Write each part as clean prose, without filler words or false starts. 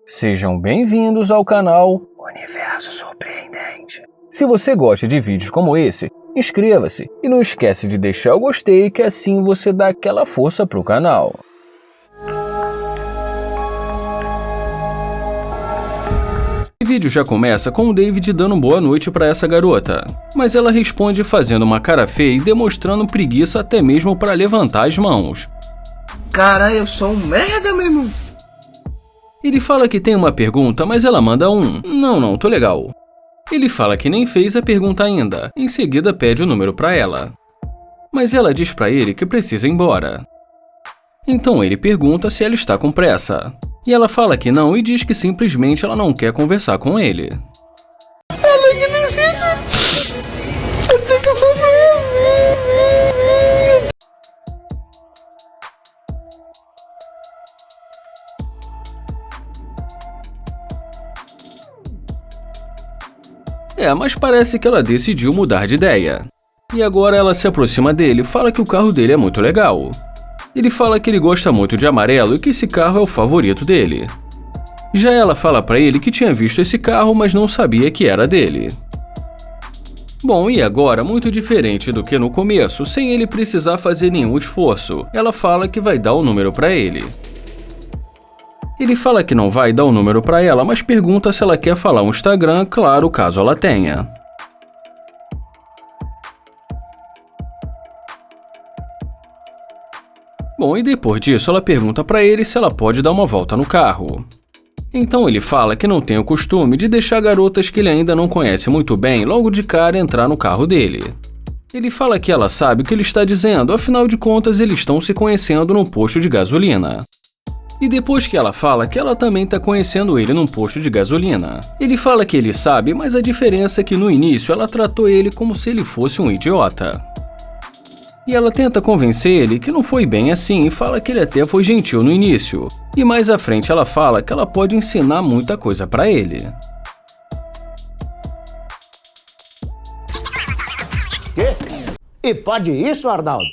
Sejam bem-vindos ao canal Universo Surpreendente. Se você gosta de vídeos como esse, inscreva-se e não esquece de deixar o gostei, que assim você dá aquela força pro canal. O vídeo já começa com o David dando boa noite para essa garota, mas ela responde fazendo uma cara feia e demonstrando preguiça até mesmo para levantar as mãos. Cara, eu sou um merda, meu irmão. Ele fala que tem uma pergunta, mas ela manda um não, tô legal. Ele fala que nem fez a pergunta ainda, em seguida pede o número para ela. Mas ela diz para ele que precisa ir embora. Então ele pergunta se ela está com pressa. E ela fala que não e diz que simplesmente ela não quer conversar com ele. Ela que decide. Eu tenho que sofrer. Mas parece que ela decidiu mudar de ideia. E agora ela se aproxima dele e fala que o carro dele é muito legal. Ele fala que ele gosta muito de amarelo e que esse carro é o favorito dele. Já ela fala pra ele que tinha visto esse carro, mas não sabia que era dele. Bom, e agora, muito diferente do que no começo, sem ele precisar fazer nenhum esforço, ela fala que vai dar o número pra ele. Ele fala que não vai dar o número pra ela, mas pergunta se ela quer falar um Instagram, claro, caso ela tenha. Bom, e depois disso ela pergunta pra ele se ela pode dar uma volta no carro. Então ele fala que não tem o costume de deixar garotas que ele ainda não conhece muito bem logo de cara entrar no carro dele. Ele fala que ela sabe o que ele está dizendo, afinal de contas eles estão se conhecendo num posto de gasolina. E depois que ela fala que ela também está conhecendo ele num posto de gasolina. Ele fala que ele sabe, mas a diferença é que no início ela tratou ele como se ele fosse um idiota. E ela tenta convencer ele que não foi bem assim e fala que ele até foi gentil no início. E mais à frente ela fala que ela pode ensinar muita coisa pra ele. Quê? E pode isso, Arnaldo?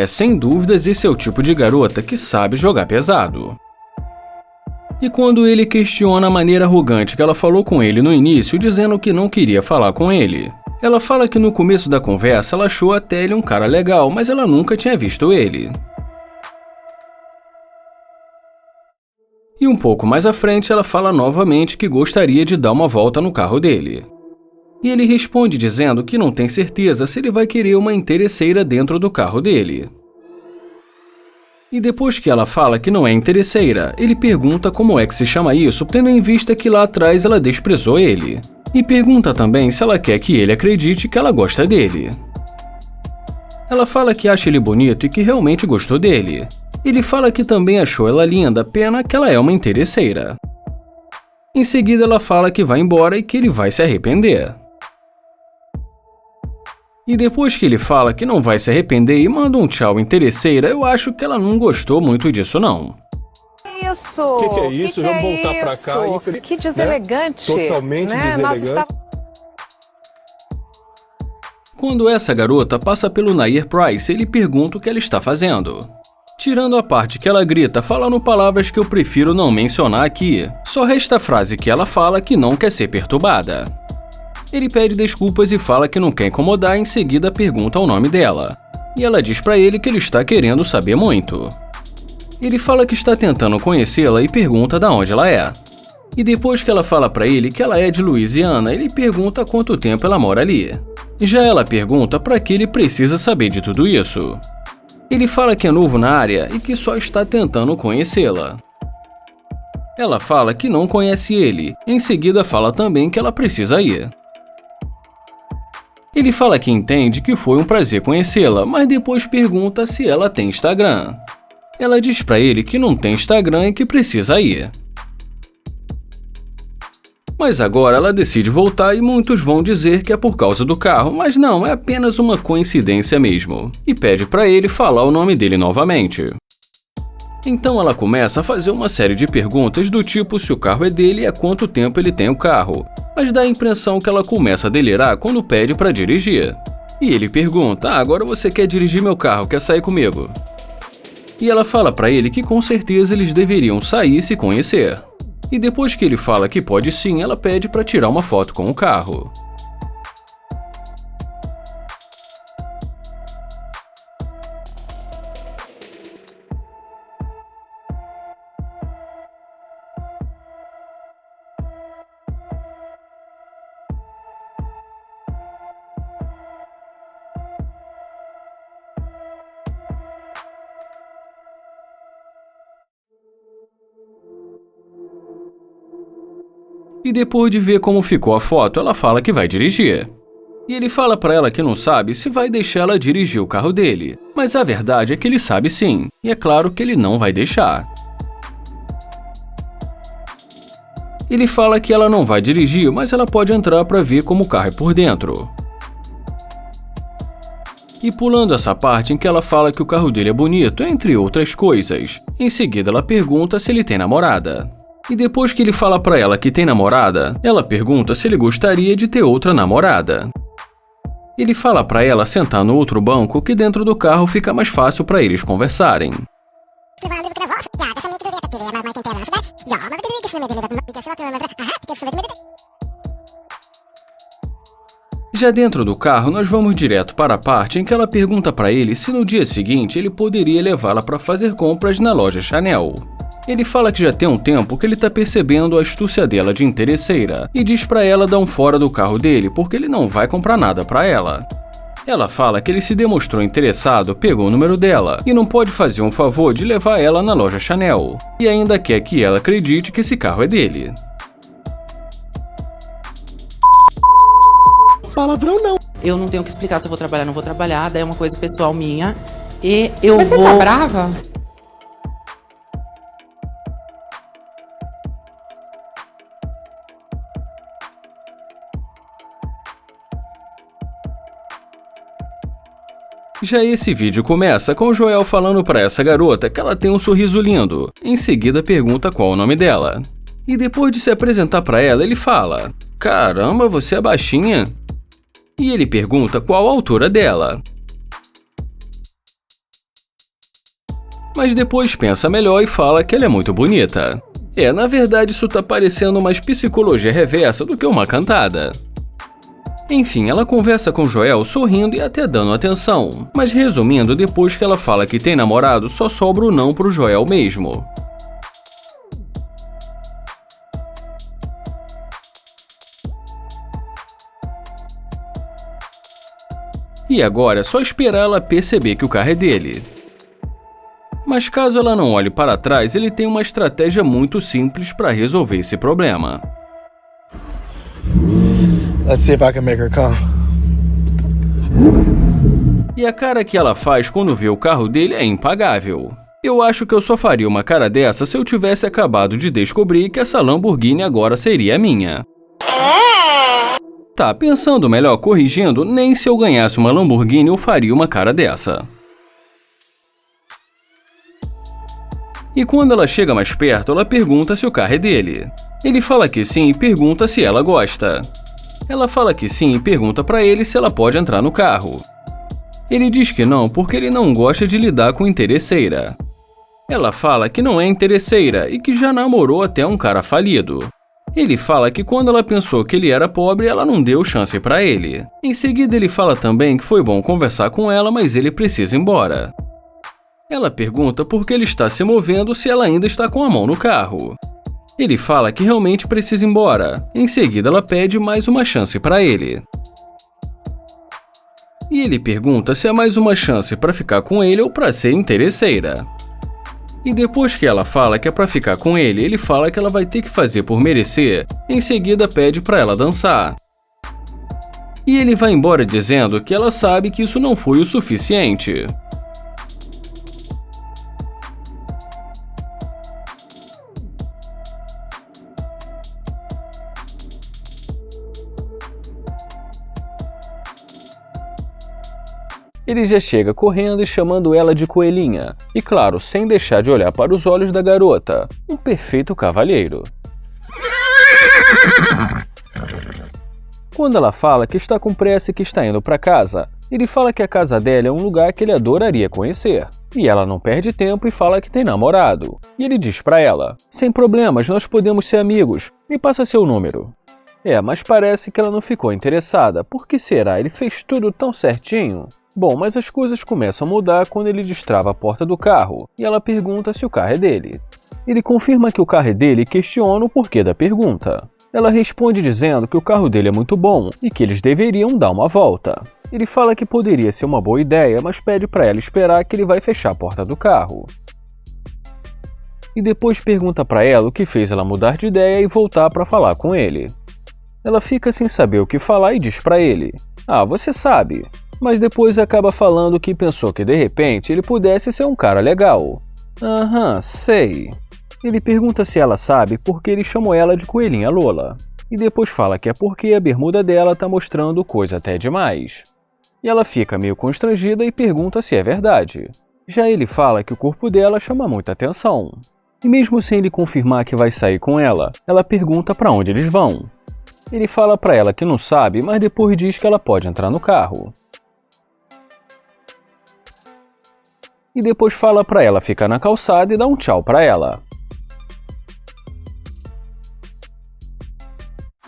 Sem dúvidas esse é o tipo de garota que sabe jogar pesado. E quando ele questiona a maneira arrogante que ela falou com ele no início, dizendo que não queria falar com ele, ela fala que no começo da conversa ela achou até ele um cara legal, mas ela nunca tinha visto ele. E um pouco mais à frente ela fala novamente que gostaria de dar uma volta no carro dele. E ele responde dizendo que não tem certeza se ele vai querer uma interesseira dentro do carro dele. E depois que ela fala que não é interesseira, ele pergunta como é que se chama isso, tendo em vista que lá atrás ela desprezou ele. E pergunta também se ela quer que ele acredite que ela gosta dele. Ela fala que acha ele bonito e que realmente gostou dele. Ele fala que também achou ela linda, pena que ela é uma interesseira. Em seguida ela fala que vai embora e que ele vai se arrepender. E depois que ele fala que não vai se arrepender e manda um tchau interesseira, eu acho que ela não gostou muito disso não. Isso! O que é isso? Vamos voltar pra cá. Que deselegante! Né? Totalmente deselegante. Quando essa garota passa pelo Nair Price, ele pergunta o que ela está fazendo. Tirando a parte que ela grita falando palavras que eu prefiro não mencionar aqui, só resta a frase que ela fala que não quer ser perturbada. Ele pede desculpas e fala que não quer incomodar, em seguida pergunta o nome dela. E ela diz pra ele que ele está querendo saber muito. Ele fala que está tentando conhecê-la e pergunta de onde ela é. E depois que ela fala pra ele que ela é de Louisiana, ele pergunta há quanto tempo ela mora ali. Já ela pergunta pra que ele precisa saber de tudo isso. Ele fala que é novo na área e que só está tentando conhecê-la. Ela fala que não conhece ele, em seguida fala também que ela precisa ir. Ele fala que entende que foi um prazer conhecê-la, mas depois pergunta se ela tem Instagram. Ela diz pra ele que não tem Instagram e que precisa ir. Mas agora ela decide voltar e muitos vão dizer que é por causa do carro, mas não, é apenas uma coincidência mesmo. E pede pra ele falar o nome dele novamente. Então ela começa a fazer uma série de perguntas do tipo se o carro é dele e há quanto tempo ele tem o carro, mas dá a impressão que ela começa a delirar quando pede pra dirigir. E ele pergunta, agora você quer dirigir meu carro, quer sair comigo? E ela fala pra ele que com certeza eles deveriam sair e se conhecer. E depois que ele fala que pode sim, ela pede para tirar uma foto com o carro. E depois de ver como ficou a foto, ela fala que vai dirigir. E ele fala pra ela que não sabe se vai deixar ela dirigir o carro dele, mas a verdade é que ele sabe sim, e é claro que ele não vai deixar. Ele fala que ela não vai dirigir, mas ela pode entrar pra ver como o carro é por dentro. E pulando essa parte em que ela fala que o carro dele é bonito, entre outras coisas, em seguida ela pergunta se ele tem namorada. E depois que ele fala pra ela que tem namorada, ela pergunta se ele gostaria de ter outra namorada. Ele fala pra ela sentar no outro banco que dentro do carro fica mais fácil pra eles conversarem. Já dentro do carro, nós vamos direto para a parte em que ela pergunta pra ele se no dia seguinte ele poderia levá-la pra fazer compras na loja Chanel. Ele fala que já tem um tempo que ele tá percebendo a astúcia dela de interesseira e diz pra ela dar um fora do carro dele porque ele não vai comprar nada pra ela. Ela fala que ele se demonstrou interessado, pegou o número dela e não pode fazer um favor de levar ela na loja Chanel. E ainda quer que ela acredite que esse carro é dele. Palavrão não. Eu não tenho que explicar se eu vou trabalhar ou não vou trabalhar, daí é uma coisa pessoal minha. E eu Mas vou... você tá brava? Já esse vídeo começa com o Joel falando pra essa garota que ela tem um sorriso lindo. Em seguida pergunta qual é o nome dela. E depois de se apresentar pra ela, ele fala: "Caramba, você é baixinha?" E ele pergunta qual a altura dela. Mas depois pensa melhor e fala que ela é muito bonita. Na verdade isso tá parecendo mais psicologia reversa do que uma cantada. Enfim, ela conversa com Joel sorrindo e até dando atenção. Mas resumindo, depois que ela fala que tem namorado, só sobra o não pro Joel mesmo. E agora é só esperar ela perceber que o carro é dele. Mas caso ela não olhe para trás, ele tem uma estratégia muito simples para resolver esse problema. Let's see if I can make her come. E a cara que ela faz quando vê o carro dele é impagável. Eu acho que eu só faria uma cara dessa se eu tivesse acabado de descobrir que essa Lamborghini agora seria minha. Tá, pensando melhor, corrigindo, nem se eu ganhasse uma Lamborghini eu faria uma cara dessa. E quando ela chega mais perto, ela pergunta se o carro é dele. Ele fala que sim e pergunta se ela gosta. Ela fala que sim e pergunta pra ele se ela pode entrar no carro. Ele diz que não porque ele não gosta de lidar com interesseira. Ela fala que não é interesseira e que já namorou até um cara falido. Ele fala que quando ela pensou que ele era pobre, ela não deu chance pra ele. Em seguida ele fala também que foi bom conversar com ela, mas ele precisa ir embora. Ela pergunta por que ele está se movendo se ela ainda está com a mão no carro. Ele fala que realmente precisa ir embora. Em seguida ela pede mais uma chance pra ele. E ele pergunta se é mais uma chance pra ficar com ele ou pra ser interesseira. E depois que ela fala que é pra ficar com ele, ele fala que ela vai ter que fazer por merecer. Em seguida pede pra ela dançar. E ele vai embora dizendo que ela sabe que isso não foi o suficiente. Ele já chega correndo e chamando ela de coelhinha. E claro, sem deixar de olhar para os olhos da garota. Um perfeito cavalheiro. Quando ela fala que está com pressa e que está indo para casa, Ele fala que a casa dela é um lugar que ele adoraria conhecer. E ela não perde tempo e fala que tem namorado. E ele diz pra ela: sem problemas, nós podemos ser amigos. Me passa seu número. Mas parece que ela não ficou interessada. Por que será? Ele fez tudo tão certinho. Bom, mas as coisas começam a mudar quando ele destrava a porta do carro. E ela pergunta se o carro é dele. Ele confirma que o carro é dele e questiona o porquê da pergunta. Ela responde dizendo que o carro dele é muito bom e que eles deveriam dar uma volta. Ele fala que poderia ser uma boa ideia, mas pede para ela esperar que ele vai fechar a porta do carro. E depois pergunta para ela o que fez ela mudar de ideia e voltar para falar com ele. Ela fica sem saber o que falar e diz para ele: você sabe. Mas depois acaba falando que pensou que de repente ele pudesse ser um cara legal. Sei. Ele pergunta se ela sabe porque ele chamou ela de Coelhinha Lola. E depois fala que é porque a bermuda dela tá mostrando coisa até demais. E ela fica meio constrangida e pergunta se é verdade. Já ele fala que o corpo dela chama muita atenção. E mesmo sem ele confirmar que vai sair com ela, ela pergunta para onde eles vão. Ele fala para ela que não sabe, mas depois diz que ela pode entrar no carro. E depois fala para ela ficar na calçada e dar um tchau para ela.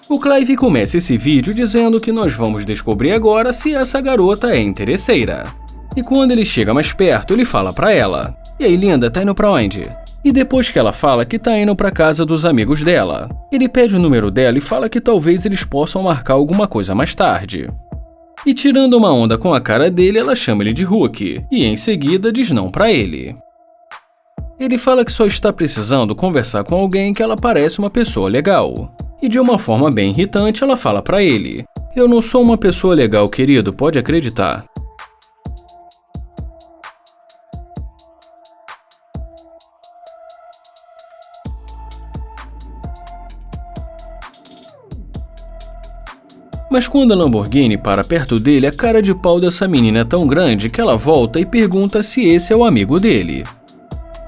O Clive começa esse vídeo dizendo que nós vamos descobrir agora se essa garota é interesseira. E quando ele chega mais perto, ele fala pra ela: e aí, linda, tá indo pra onde? E depois que ela fala que tá indo pra casa dos amigos dela, ele pede o número dela e fala que talvez eles possam marcar alguma coisa mais tarde. E tirando uma onda com a cara dele, ela chama ele de Hulk, e em seguida diz não pra ele. Ele fala que só está precisando conversar com alguém que ela parece uma pessoa legal. E de uma forma bem irritante, ela fala pra ele: eu não sou uma pessoa legal, querido, pode acreditar. Mas quando a Lamborghini para perto dele, a cara de pau dessa menina é tão grande que ela volta e pergunta se esse é o amigo dele.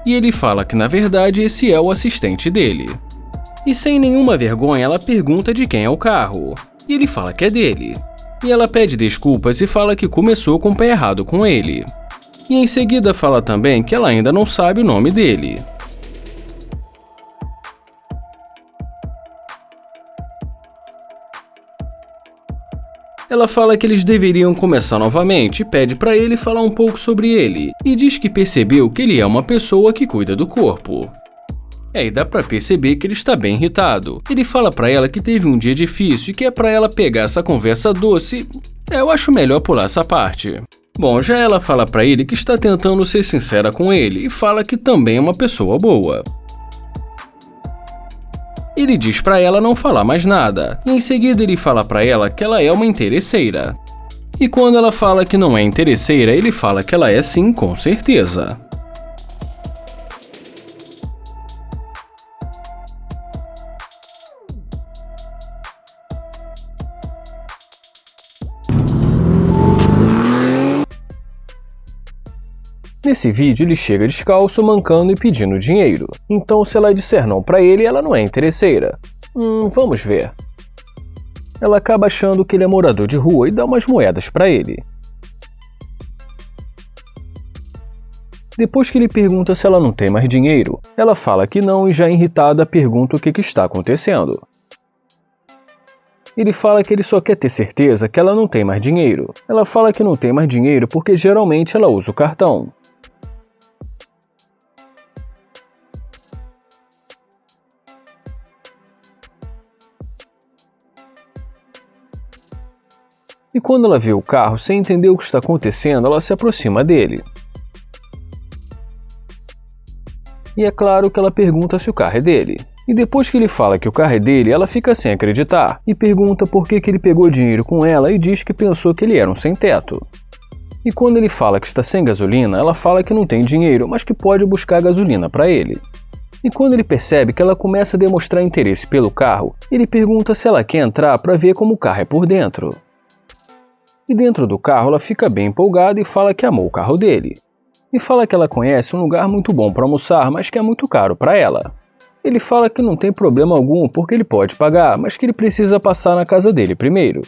E ele fala que na verdade esse é o assistente dele. E sem nenhuma vergonha ela pergunta de quem é o carro. E ele fala que é dele. E ela pede desculpas e fala que começou com o pé errado com ele. E em seguida fala também que ela ainda não sabe o nome dele. Ela fala que eles deveriam começar novamente e pede para ele falar um pouco sobre ele. E diz que percebeu que ele é uma pessoa que cuida do corpo. E dá pra perceber que ele está bem irritado. Ele fala pra ela que teve um dia difícil e que é pra ela pegar essa conversa doce. Eu acho melhor pular essa parte. Bom, já ela fala pra ele que está tentando ser sincera com ele e fala que também é uma pessoa boa. Ele diz pra ela não falar mais nada, e em seguida ele fala pra ela que ela é uma interesseira. E quando ela fala que não é interesseira, ele fala que ela é sim, com certeza. Nesse vídeo ele chega descalço, mancando e pedindo dinheiro. Então se ela disser não pra ele, ela não é interesseira. Vamos ver. Ela acaba achando que ele é morador de rua e dá umas moedas pra ele. Depois que ele pergunta se ela não tem mais dinheiro, ela fala que não e já irritada pergunta o que está acontecendo. Ele fala que ele só quer ter certeza que ela não tem mais dinheiro. Ela fala que não tem mais dinheiro porque geralmente ela usa o cartão. E quando ela vê o carro, sem entender o que está acontecendo, ela se aproxima dele. E é claro que ela pergunta se o carro é dele. E depois que ele fala que o carro é dele, ela fica sem acreditar e pergunta por que ele pegou dinheiro com ela e diz que pensou que ele era um sem-teto. E quando ele fala que está sem gasolina, ela fala que não tem dinheiro, mas que pode buscar gasolina para ele. E quando ele percebe que ela começa a demonstrar interesse pelo carro, ele pergunta se ela quer entrar para ver como o carro é por dentro. E dentro do carro ela fica bem empolgada e fala que amou o carro dele. E fala que ela conhece um lugar muito bom para almoçar, mas que é muito caro para ela. Ele fala que não tem problema algum porque ele pode pagar, mas que ele precisa passar na casa dele primeiro.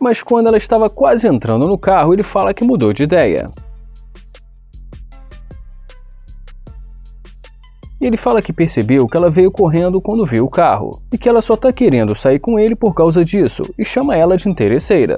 Mas quando ela estava quase entrando no carro, ele fala que mudou de ideia. Ele fala que percebeu que ela veio correndo quando viu o carro, e que ela só tá querendo sair com ele por causa disso, e chama ela de interesseira.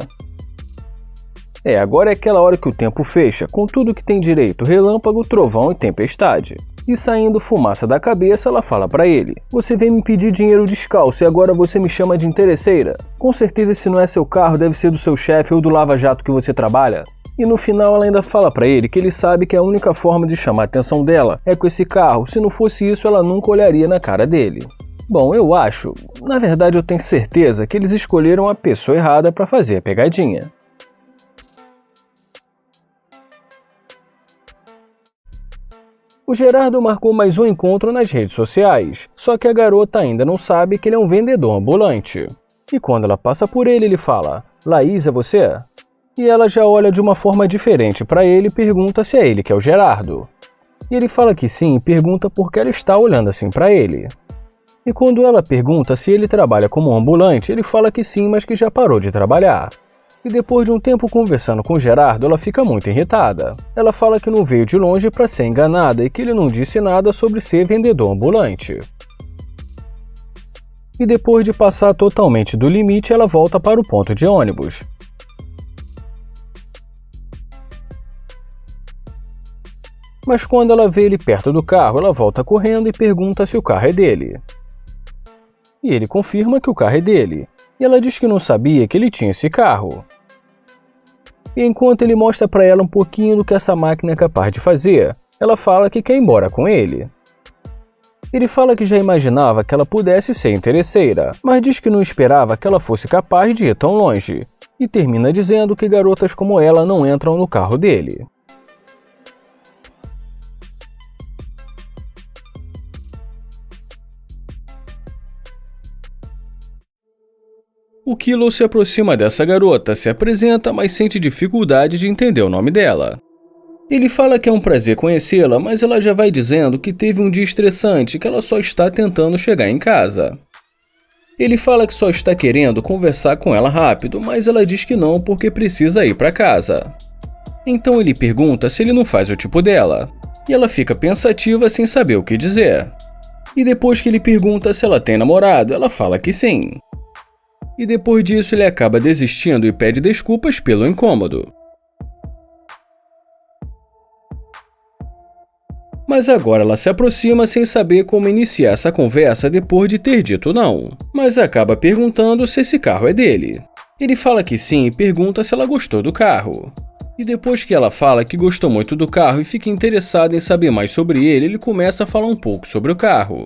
Agora é aquela hora que o tempo fecha, com tudo que tem direito: relâmpago, trovão e tempestade. E saindo fumaça da cabeça, ela fala pra ele: "Você veio me pedir dinheiro descalço e agora você me chama de interesseira? Com certeza esse não é seu carro, deve ser do seu chefe ou do lava-jato que você trabalha." E no final ela ainda fala pra ele que ele sabe que a única forma de chamar a atenção dela é com esse carro, se não fosse isso ela nunca olharia na cara dele. Bom, eu acho, na verdade eu tenho certeza que eles escolheram a pessoa errada pra fazer a pegadinha. O Gerardo marcou mais um encontro nas redes sociais, só que a garota ainda não sabe que ele é um vendedor ambulante. E quando ela passa por ele, ele fala: "Laís, é você?" E ela já olha de uma forma diferente para ele e pergunta se é ele que é o Gerardo. E ele fala que sim e pergunta por que ela está olhando assim para ele. E quando ela pergunta se ele trabalha como ambulante, ele fala que sim, mas que já parou de trabalhar. E depois de um tempo conversando com o Gerardo, ela fica muito irritada. Ela fala que não veio de longe para ser enganada e que ele não disse nada sobre ser vendedor ambulante. E depois de passar totalmente do limite, ela volta para o ponto de ônibus. Mas quando ela vê ele perto do carro, ela volta correndo e pergunta se o carro é dele. E ele confirma que o carro é dele. E ela diz que não sabia que ele tinha esse carro. E enquanto ele mostra para ela um pouquinho do que essa máquina é capaz de fazer, ela fala que quer ir embora com ele. Ele fala que já imaginava que ela pudesse ser interesseira, mas diz que não esperava que ela fosse capaz de ir tão longe. E termina dizendo que garotas como ela não entram no carro dele. O Kilo se aproxima dessa garota, se apresenta, mas sente dificuldade de entender o nome dela. Ele fala que é um prazer conhecê-la, mas ela já vai dizendo que teve um dia estressante e que ela só está tentando chegar em casa. Ele fala que só está querendo conversar com ela rápido, mas ela diz que não porque precisa ir para casa. Então ele pergunta se ele não faz o tipo dela, e ela fica pensativa sem saber o que dizer. E depois que ele pergunta se ela tem namorado, ela fala que sim. E depois disso ele acaba desistindo e pede desculpas pelo incômodo. Mas agora ela se aproxima sem saber como iniciar essa conversa depois de ter dito não, mas acaba perguntando se esse carro é dele. Ele fala que sim e pergunta se ela gostou do carro. E depois que ela fala que gostou muito do carro e fica interessada em saber mais sobre ele, ele começa a falar um pouco sobre o carro.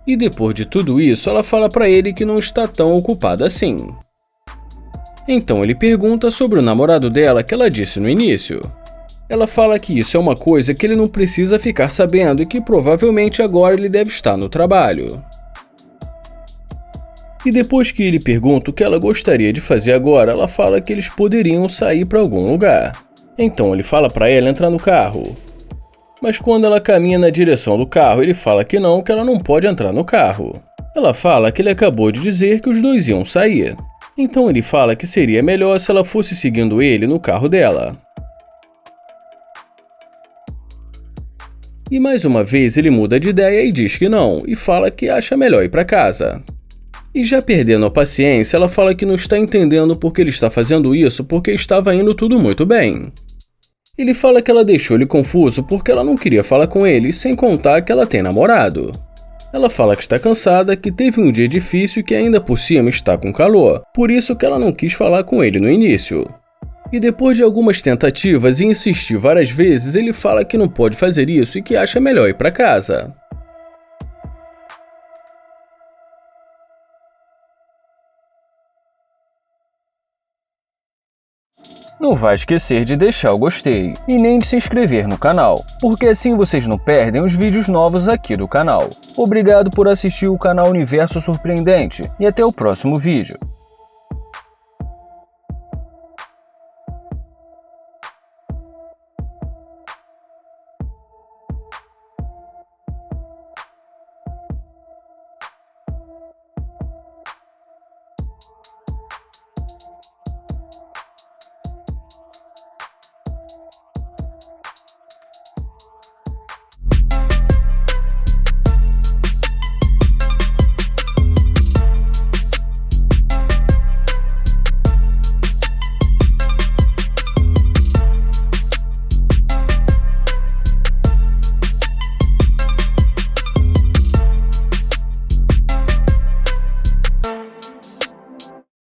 E depois de tudo isso, ela fala pra ele que não está tão ocupada assim. Então ele pergunta sobre o namorado dela que ela disse no início. Ela fala que isso é uma coisa que ele não precisa ficar sabendo e que provavelmente agora ele deve estar no trabalho. E depois que ele pergunta o que ela gostaria de fazer agora, ela fala que eles poderiam sair para algum lugar. Então ele fala pra ela entrar no carro. Mas quando ela caminha na direção do carro, ele fala que ela não pode entrar no carro. Ela fala que ele acabou de dizer que os dois iam sair. Então ele fala que seria melhor se ela fosse seguindo ele no carro dela. E mais uma vez ele muda de ideia e diz que não, e fala que acha melhor ir para casa. E já perdendo a paciência, ela fala que não está entendendo por que ele está fazendo isso porque estava indo tudo muito bem. Ele fala que ela deixou ele confuso porque ela não queria falar com ele, sem contar que ela tem namorado. Ela fala que está cansada, que teve um dia difícil e que ainda por cima está com calor, por isso que ela não quis falar com ele no início. E depois de algumas tentativas e insistir várias vezes, ele fala que não pode fazer isso e que acha melhor ir para casa. Não vai esquecer de deixar o gostei e nem de se inscrever no canal, porque assim vocês não perdem os vídeos novos aqui do canal. Obrigado por assistir o canal Universo Surpreendente e até o próximo vídeo.